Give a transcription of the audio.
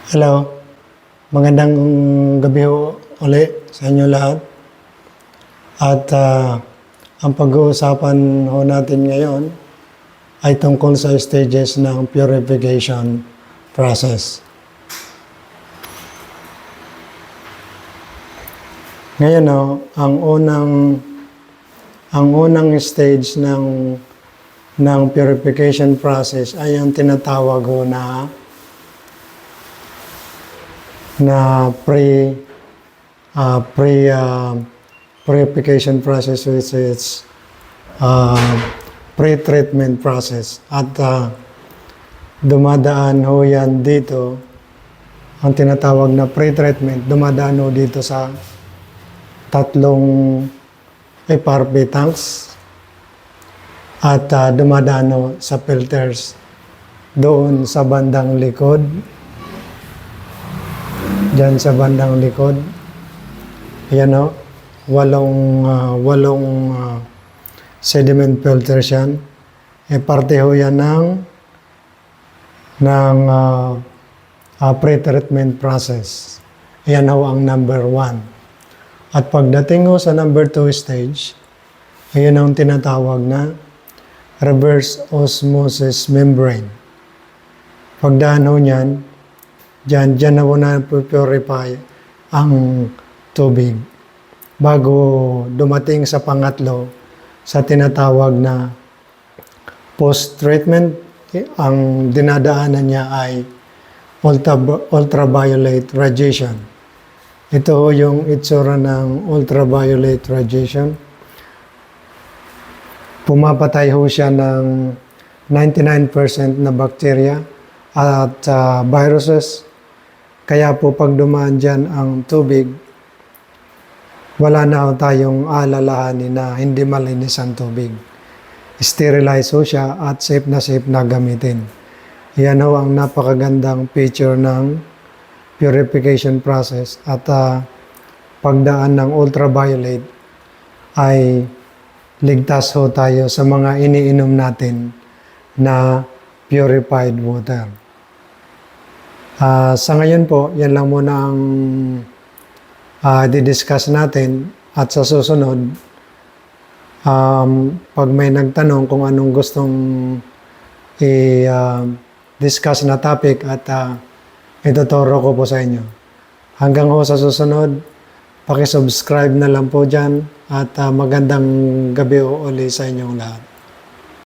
Hello, magandang gabi ho uli sa inyo lahat. At ang pag-uusapan ho natin ngayon ay tungkol sa stages ng purification process. Ngayon ho, ang unang stage ng purification process ay ang tinatawag ho na purification process, which is pre-treatment process. At dumadaan ho yan dito, ang tinatawag na pre-treatment, dumadaan ho dito sa tatlong FRP tanks at dumadaan ho sa filters doon sa bandang likod. Diyan sa bandang likod. Ayan o. Walong sediment filters yan. Parte ho yan ng pre-treatment process. Ayan ho ang number 1. At pagdating ho sa number 2 stage, ayan ang tinatawag na reverse osmosis membrane. Pagdaan ho niyan, Diyan na muna purify ang tubig bago dumating sa pangatlo sa tinatawag na post-treatment. Ang dinadaanan niya ay ultraviolet radiation. Ito yung itsura ng ultraviolet radiation. Pumapatay ho siya ng 99% na bacteria at viruses. Kaya po pag dumaan dyan ang tubig, wala na tayong alalahanin na hindi malinis ang tubig. Sterilize ho siya at safe na gamitin. Yan ho ang napakagandang feature ng purification process. At pagdaan ng ultraviolet ay ligtas ho tayo sa mga iniinom natin na purified water. Sa ngayon po, yan lang muna ang di-discuss natin at sa susunod, pag may nagtanong kung anong gustong i-discuss na topic at ituturo ko po sa inyo. Hanggang ho sa susunod, paki-subscribe na lang po dyan at magandang gabi uli sa inyong lahat.